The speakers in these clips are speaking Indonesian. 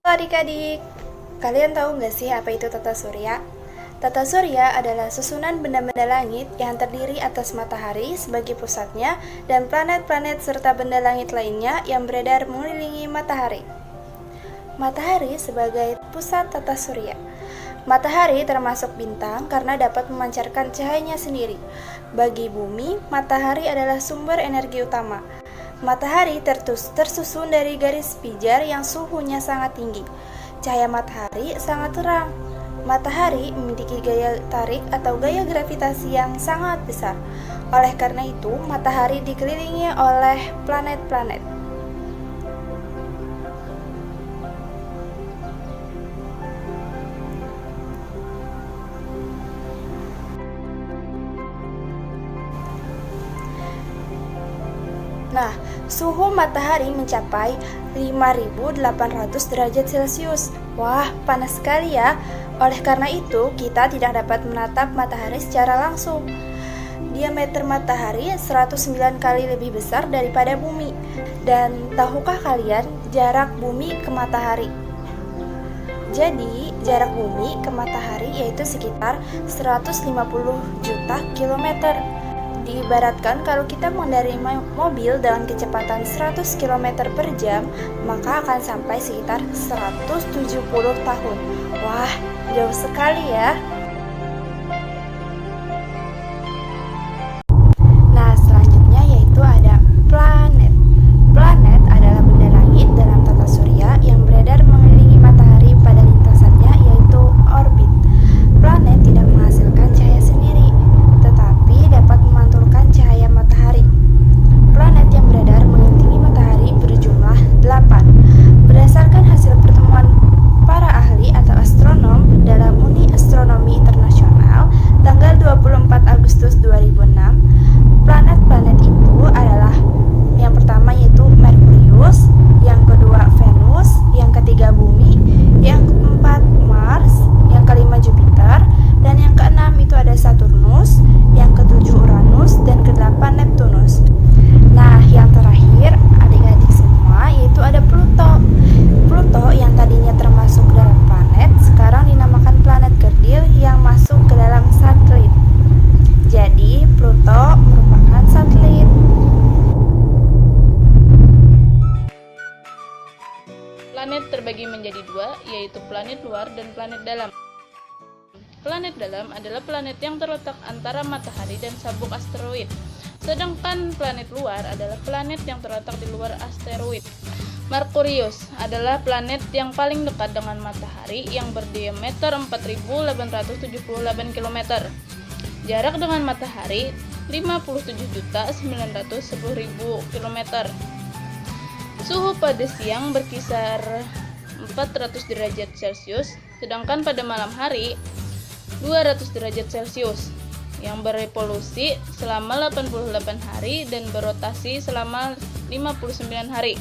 Halo adik-adik, kalian tahu nggak sih apa itu tata surya? Tata surya adalah susunan benda-benda langit yang terdiri atas matahari sebagai pusatnya dan planet-planet serta benda langit lainnya yang beredar mengelilingi matahari. Matahari sebagai pusat tata surya. Matahari termasuk bintang karena dapat memancarkan cahayanya sendiri. Bagi bumi, matahari adalah sumber energi utama. Matahari tersusun dari garis pijar yang suhunya sangat tinggi. Cahaya matahari sangat terang. Matahari memiliki gaya tarik atau gaya gravitasi yang sangat besar. Oleh karena itu, matahari dikelilingi oleh planet-planet. Nah, suhu matahari mencapai 5.800 derajat Celcius. Wah, panas sekali ya. Oleh karena itu, kita tidak dapat menatap matahari secara langsung. Diameter matahari 109 kali lebih besar daripada bumi. Dan tahukah kalian jarak bumi ke matahari? Jadi, jarak bumi ke matahari yaitu sekitar 150 juta kilometer. Diibaratkan kalau kita mengendarai mobil dengan kecepatan 100 km per jam, maka akan sampai sekitar 170 tahun. Wah, jauh sekali ya. Nah, selanjutnya yaitu ada planet. Planet adalah benda langit dalam tata surya yang beredar mengelilingi matahari pada lintasannya yaitu orbit. Planet tidak menghasilkan cahaya sendiri, tetapi dapat memantulkan cahaya matahari. Planet yang beredar mengelilingi matahari berjumlah 8. Berdasarkan hasil pertemuan para ahli atau astronom dalam Uni Astronomi Internasional tanggal 24 Agustus 2006, planet-planet itu adalah yang pertama yaitu Merkurius, yang kedua Venus, yang ketiga Bumi, yang keempat Mars, yang kelima Jupiter, dan yang keenam itu ada Saturnus, yang ketujuh Uranus, dan kedelapan Neptunus. Nah, yang terakhir adik-adik semua yaitu ada Pluto. Pluto yang tadinya termasuk dalam planet, sekarang dinamakan planet kerdil yang masuk ke dalam satelit. Jadi, Pluto merupakan satelit. Planet terbagi menjadi dua, yaitu planet luar dan planet dalam. Planet dalam adalah planet yang terletak antara matahari dan sabuk asteroid. Sedangkan planet luar adalah planet yang terletak di luar asteroid. Merkurius adalah planet yang paling dekat dengan matahari yang berdiameter 4.878 km. Jarak dengan matahari 57.910.000 km. Suhu pada siang berkisar 400 derajat Celcius, sedangkan pada malam hari 200 derajat Celcius, yang berevolusi selama 88 hari dan berotasi selama 59 hari.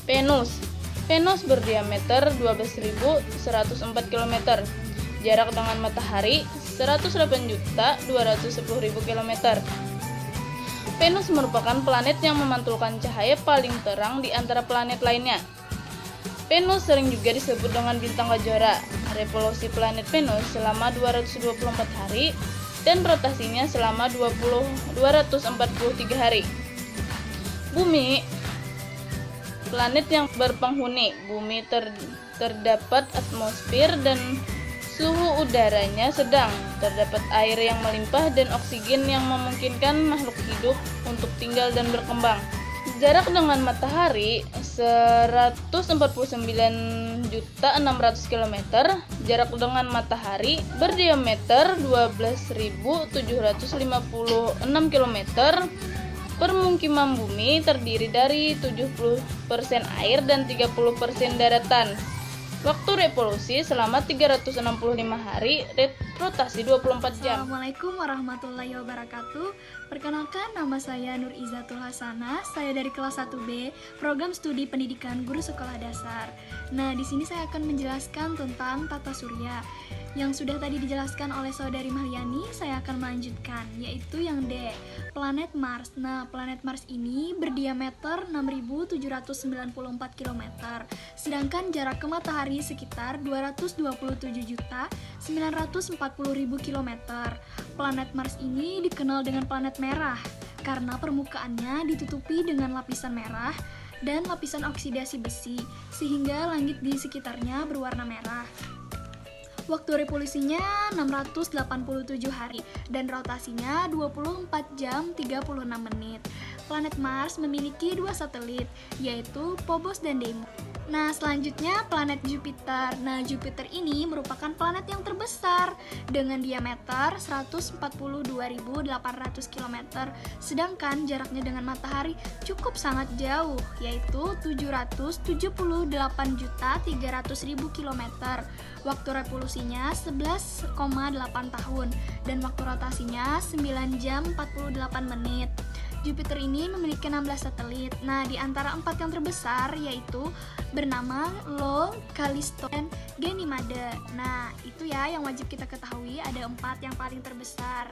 Venus berdiameter 12.104 km. Jarak dengan matahari 108.210.000 km. Venus merupakan planet yang memantulkan cahaya paling terang di antara planet lainnya. Venus sering juga disebut dengan bintang kejora. Revolusi planet Venus selama 224 hari dan rotasinya selama 243 hari. Bumi, planet yang berpenghuni. Bumi terdapat atmosfer dan suhu udaranya sedang. Terdapat air yang melimpah dan oksigen yang memungkinkan makhluk hidup untuk tinggal dan berkembang. Jarak dengan matahari 149.600 km. Jarak dengan matahari berdiameter 12.756 km. Permukiman bumi terdiri dari 70% air dan 30% daratan. Waktu revolusi selama 365 hari, rotasi 24 jam. Assalamualaikum warahmatullahi wabarakatuh. Perkenalkan, nama saya Nur Izatul Hasanah. Saya dari kelas 1B, program studi pendidikan guru sekolah dasar. Nah, di sini saya akan menjelaskan tentang tata surya. Yang sudah tadi dijelaskan oleh saudari Mahliani, saya akan melanjutkan, yaitu yang D, planet Mars. Nah, planet Mars ini berdiameter 6.794 km, sedangkan jarak ke matahari sekitar 227.940.000 km. Planet Mars ini dikenal dengan planet merah, karena permukaannya ditutupi dengan lapisan merah dan lapisan oksidasi besi, sehingga langit di sekitarnya berwarna merah. Waktu revolusinya 687 hari dan rotasinya 24 jam 36 menit. Planet Mars memiliki 2 satelit, yaitu Phobos dan Deimos. Nah, selanjutnya planet Jupiter. Nah, Jupiter ini merupakan planet yang terbesar dengan diameter 142.800 km, sedangkan jaraknya dengan matahari cukup sangat jauh, yaitu 778.300.000 km. Waktu revolusinya 11,8 tahun dan waktu rotasinya 9 jam 48 menit. Jupiter ini memiliki 16 satelit. Nah, di antara 4 yang terbesar yaitu bernama Io, Callisto, dan Ganymede. Nah, itu ya yang wajib kita ketahui, ada 4 yang paling terbesar.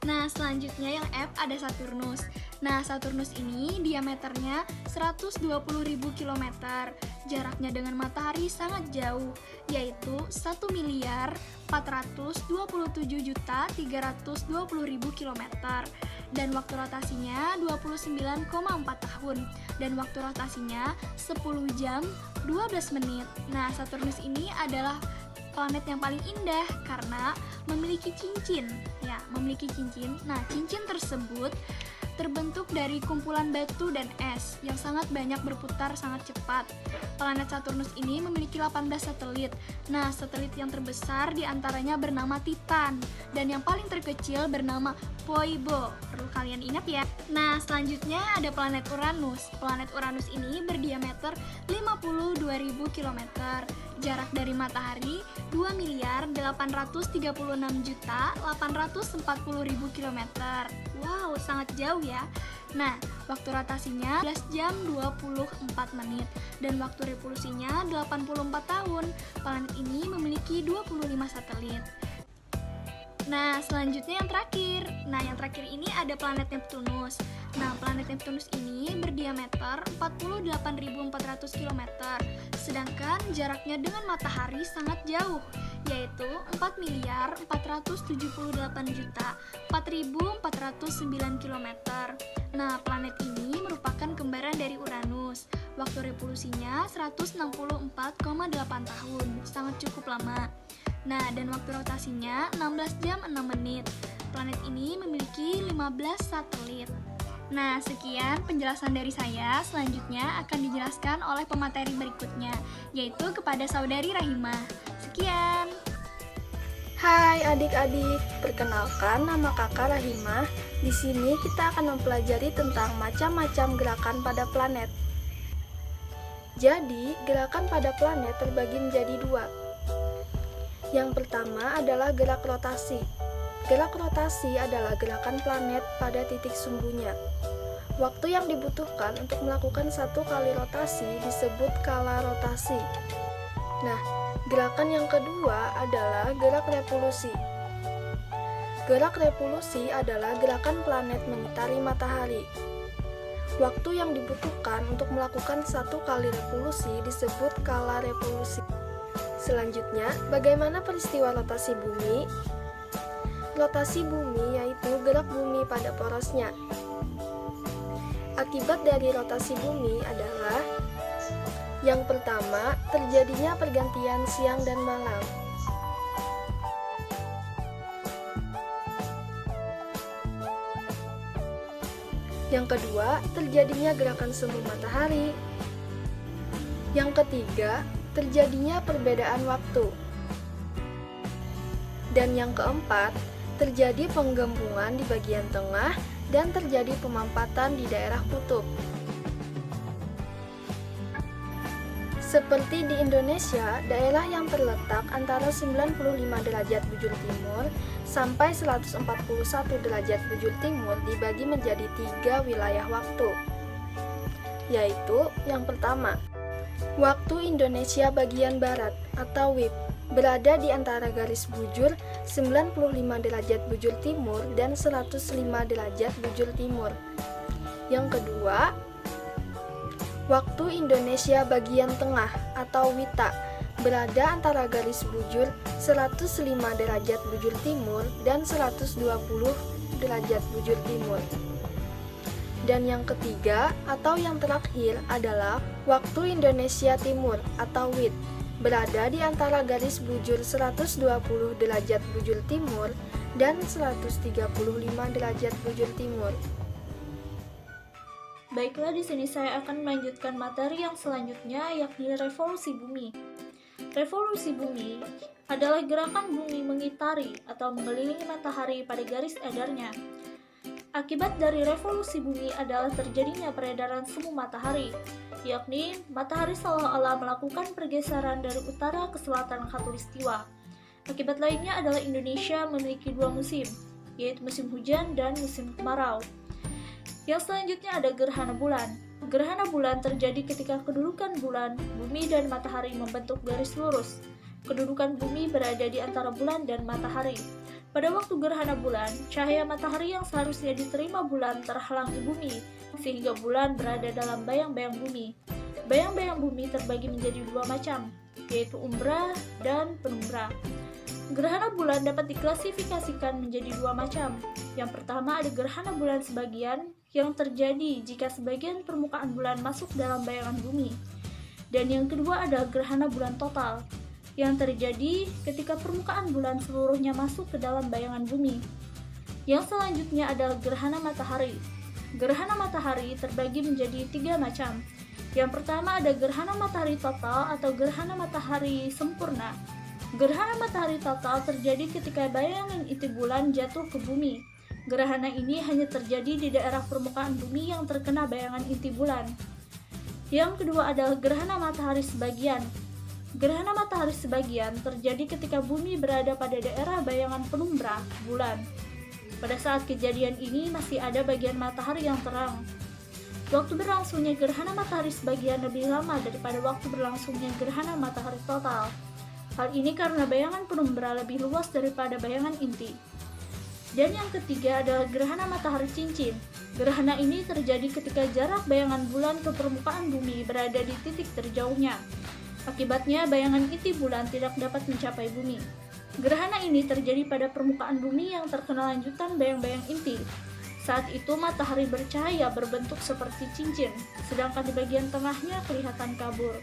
Nah, selanjutnya yang F ada Saturnus. Nah, Saturnus ini diameternya 120.000 km. Jaraknya dengan matahari sangat jauh, yaitu 1.427.320.000 km. Dan waktu rotasinya 29,4 tahun dan waktu rotasinya 10 jam 12 menit. Nah, Saturnus ini adalah planet yang paling indah karena memiliki cincin. Nah, cincin tersebut terbentuk dari kumpulan batu dan es yang sangat banyak berputar sangat cepat. Planet Saturnus ini memiliki 18 satelit. Nah, satelit yang terbesar diantaranya bernama Titan dan yang paling terkecil bernama Phoebe. Perlu kalian ingat ya. Nah, selanjutnya ada planet Uranus. Planet Uranus ini berdiameter 52.000 km. Jarak dari matahari 2.836.840.000 km. Wow, sangat jauh ya. Nah, waktu rotasinya 11 jam 24 menit dan waktu revolusinya 84 tahun. Planet ini memiliki 25 satelit. Nah, selanjutnya yang terakhir. Nah, yang terakhir ini ada planet Neptunus. Nah, planet Neptunus ini berdiameter 48.400 km, sedangkan jaraknya dengan matahari sangat jauh, yaitu 4.478.409 km. Nah, planet ini merupakan kembaran dari Uranus. Waktu revolusinya 164,8 tahun, sangat cukup lama. Nah, dan waktu rotasinya 16 jam 6 menit. Planet ini memiliki 15 satelit. Nah, sekian penjelasan dari saya. Selanjutnya akan dijelaskan oleh pemateri berikutnya, yaitu kepada saudari Rahimah. Sekian. Hai adik-adik, perkenalkan nama kakak Rahimah. Di sini kita akan mempelajari tentang macam-macam gerakan pada planet. Jadi, gerakan pada planet terbagi menjadi 2. Yang pertama adalah gerak rotasi. Gerak rotasi adalah gerakan planet pada titik sumbunya. Waktu yang dibutuhkan untuk melakukan satu kali rotasi disebut kala rotasi. Nah, gerakan yang kedua adalah gerak revolusi. Gerak revolusi adalah gerakan planet mengitari matahari. Waktu yang dibutuhkan untuk melakukan satu kali revolusi disebut kala revolusi. Selanjutnya, bagaimana peristiwa rotasi bumi? Rotasi bumi yaitu gerak bumi pada porosnya. Akibat dari rotasi bumi adalah yang pertama, terjadinya pergantian siang dan malam. Yang kedua, terjadinya gerakan semu matahari. Yang ketiga, terjadinya perbedaan waktu. Dan yang keempat, terjadi penggembungan di bagian tengah dan terjadi pemampatan di daerah kutub. Seperti di Indonesia, daerah yang terletak antara 95 derajat bujur timur sampai 141 derajat bujur timur dibagi menjadi 3 wilayah waktu, yaitu yang pertama, waktu Indonesia bagian barat atau WIB. berada di antara garis bujur 95 derajat bujur timur dan 105 derajat bujur timur. Yang kedua, waktu Indonesia bagian tengah atau WITA berada antara garis bujur 105 derajat bujur timur dan 120 derajat bujur timur. Dan yang ketiga atau yang terakhir adalah waktu Indonesia Timur atau WIT berada di antara garis bujur 120 derajat bujur timur dan 135 derajat bujur timur. Baiklah, di sini saya akan melanjutkan materi yang selanjutnya, yakni revolusi bumi. Revolusi bumi adalah gerakan bumi mengitari atau mengelilingi matahari pada garis edarnya. Akibat dari revolusi bumi adalah terjadinya peredaran semu matahari, yakni matahari seolah-olah melakukan pergeseran dari utara ke selatan khatulistiwa. Akibat lainnya adalah Indonesia memiliki dua musim, yaitu musim hujan dan musim kemarau. Yang selanjutnya ada gerhana bulan. Gerhana bulan terjadi ketika kedudukan bulan, bumi, dan matahari membentuk garis lurus. Kedudukan bumi berada di antara bulan dan matahari. Pada waktu gerhana bulan, cahaya matahari yang seharusnya diterima bulan terhalangi bumi, sehingga bulan berada dalam bayang-bayang bumi. Bayang-bayang bumi terbagi menjadi dua macam, yaitu umbra dan penumbra. Gerhana bulan dapat diklasifikasikan menjadi dua macam. Yang pertama ada gerhana bulan sebagian, yang terjadi jika sebagian permukaan bulan masuk dalam bayangan bumi. Dan yang kedua adalah gerhana bulan total, yang terjadi ketika permukaan bulan seluruhnya masuk ke dalam bayangan bumi. Yang selanjutnya adalah gerhana matahari. Gerhana matahari terbagi menjadi tiga macam. Yang pertama ada gerhana matahari total atau gerhana matahari sempurna. Gerhana matahari total terjadi ketika bayangan inti bulan jatuh ke bumi. Gerhana ini hanya terjadi di daerah permukaan bumi yang terkena bayangan inti bulan. Yang kedua adalah gerhana matahari sebagian. Gerhana matahari sebagian terjadi ketika bumi berada pada daerah bayangan penumbra bulan. Pada saat kejadian ini masih ada bagian matahari yang terang. Waktu berlangsungnya gerhana matahari sebagian lebih lama daripada waktu berlangsungnya gerhana matahari total. Hal ini karena bayangan penumbra lebih luas daripada bayangan inti. Dan yang ketiga adalah gerhana matahari cincin. Gerhana ini terjadi ketika jarak bayangan bulan ke permukaan bumi berada di titik terjauhnya. Akibatnya bayangan inti bulan tidak dapat mencapai bumi. Gerhana ini terjadi pada permukaan bumi yang terkena lanjutan bayang-bayang inti. Saat itu matahari bercahaya berbentuk seperti cincin, sedangkan di bagian tengahnya kelihatan kabur.